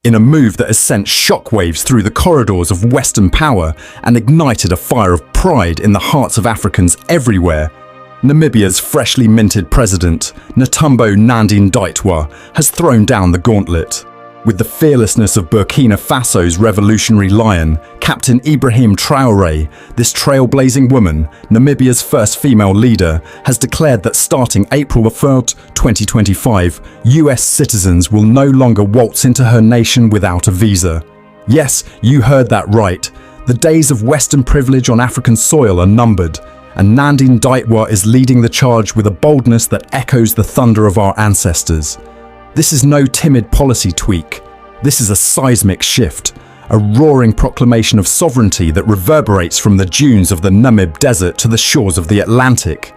in a move that has sent shockwaves through the corridors of Western power and ignited a fire of pride in the hearts of Africans everywhere. Namibia's freshly minted president, Netumbo Nandi-Ndaitwah, has thrown down the gauntlet. With the fearlessness of Burkina Faso's revolutionary lion, Captain Ibrahim Traoré, this trailblazing woman, Namibia's first female leader, has declared that starting April 3, 2025, US citizens will no longer waltz into her nation without a visa. Yes, you heard that right. The days of Western privilege on African soil are numbered, and Nandi-Ndaitwah is leading the charge with a boldness that echoes the thunder of our ancestors. This is no timid policy tweak. This is a seismic shift, a roaring proclamation of sovereignty that reverberates from the dunes of the Namib Desert to the shores of the Atlantic.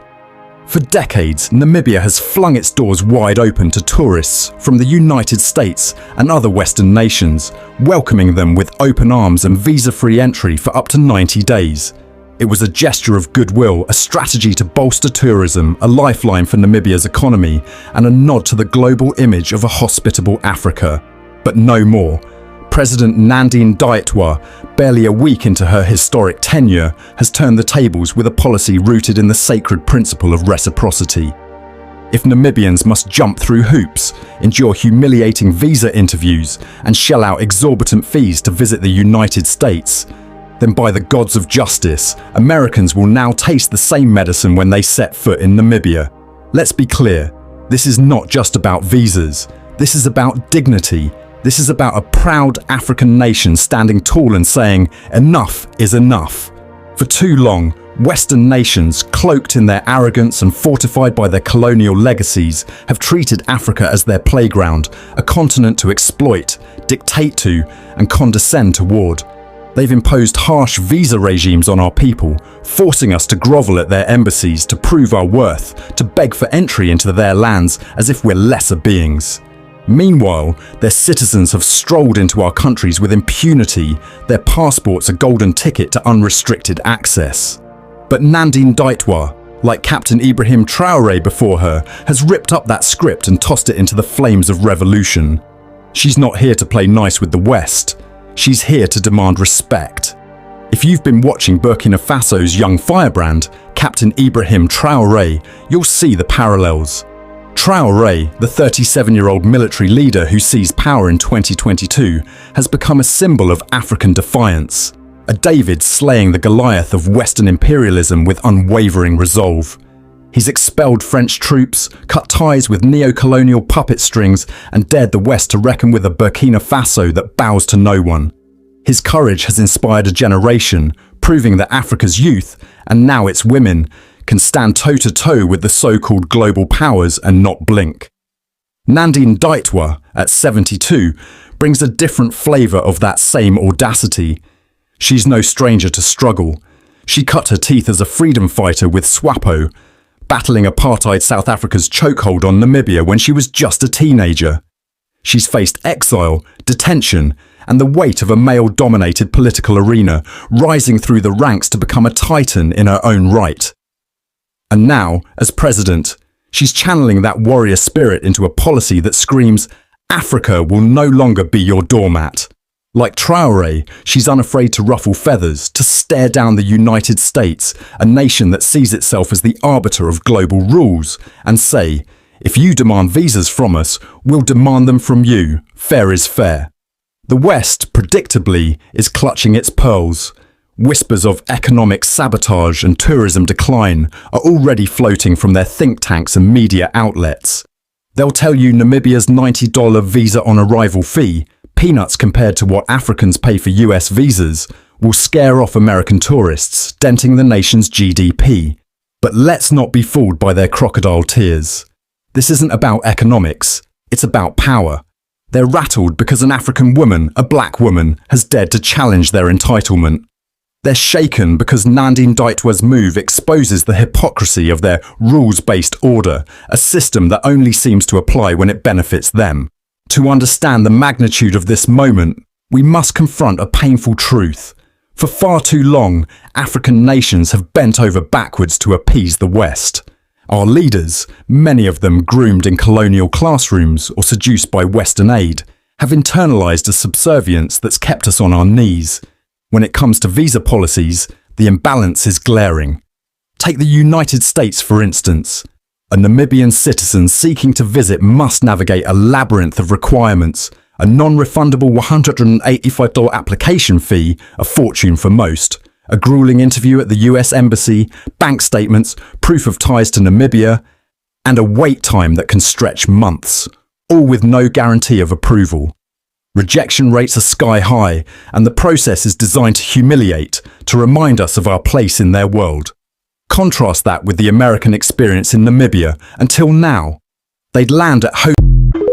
For decades, Namibia has flung its doors wide open to tourists from the United States and other Western nations, welcoming them with open arms and visa-free entry for up to 90 days. It was a gesture of goodwill, a strategy to bolster tourism, a lifeline for Namibia's economy, and a nod to the global image of a hospitable Africa. But no more. President Nandi-Ndaitwah, barely a week into her historic tenure, has turned the tables with a policy rooted in the sacred principle of reciprocity. If Namibians must jump through hoops, endure humiliating visa interviews, and shell out exorbitant fees to visit the United States, then by the gods of justice, Americans will now taste the same medicine when they set foot in Namibia. Let's be clear, this is not just about visas. This is about dignity. This is about a proud African nation standing tall and saying, enough is enough. For too long, Western nations, cloaked in their arrogance and fortified by their colonial legacies, have treated Africa as their playground, a continent to exploit, dictate to, and condescend toward. They've imposed harsh visa regimes on our people, forcing us to grovel at their embassies to prove our worth, to beg for entry into their lands as if we're lesser beings. Meanwhile, their citizens have strolled into our countries with impunity, their passports a golden ticket to unrestricted access. But Nandi-Ndaitwah, like Captain Ibrahim Traoré before her, has ripped up that script and tossed it into the flames of revolution. She's not here to play nice with the West. She's here to demand respect. If you've been watching Burkina Faso's young firebrand, Captain Ibrahim Traoré, you'll see the parallels. Traoré, the 37-year-old military leader who seized power in 2022, has become a symbol of African defiance, a David slaying the Goliath of Western imperialism with unwavering resolve. He's expelled French troops, cut ties with neo-colonial puppet strings, and dared the West to reckon with a Burkina Faso that bows to no one. His courage has inspired a generation, proving that Africa's youth, and now its women, can stand toe-to-toe with the so-called global powers and not blink. Nandi-Ndaitwah, at 72, brings a different flavour of that same audacity. She's no stranger to struggle. She cut her teeth as a freedom fighter with SWAPO, battling apartheid South Africa's chokehold on Namibia when she was just a teenager. She's faced exile, detention, and the weight of a male-dominated political arena, rising through the ranks to become a titan in her own right. And now, as president, she's channeling that warrior spirit into a policy that screams, Africa will no longer be your doormat. Like Traoré, she's unafraid to ruffle feathers, to stare down the United States, a nation that sees itself as the arbiter of global rules, and say, if you demand visas from us, we'll demand them from you. Fair is fair. The West, predictably, is clutching its pearls. Whispers of economic sabotage and tourism decline are already floating from their think tanks and media outlets. They'll tell you Namibia's $90 visa on arrival fee, peanuts compared to what Africans pay for US visas, will scare off American tourists, denting the nation's GDP. But let's not be fooled by their crocodile tears. This isn't about economics, it's about power. They're rattled because an African woman, a black woman, has dared to challenge their entitlement. They're shaken because Nandi-Ndaitwah's move exposes the hypocrisy of their rules-based order, a system that only seems to apply when it benefits them. To understand the magnitude of this moment, we must confront a painful truth. For far too long, African nations have bent over backwards to appease the West. Our leaders, many of them groomed in colonial classrooms or seduced by Western aid, have internalized a subservience that's kept us on our knees. When it comes to visa policies, the imbalance is glaring. Take the United States, for instance. A Namibian citizen seeking to visit must navigate a labyrinth of requirements, a non-refundable $185 application fee, a fortune for most, a grueling interview at the US Embassy, bank statements, proof of ties to Namibia, and a wait time that can stretch months, all with no guarantee of approval. Rejection rates are sky high, and the process is designed to humiliate, to remind us of our place in their world. Contrast that with the American experience in Namibia until now. They'd land at home.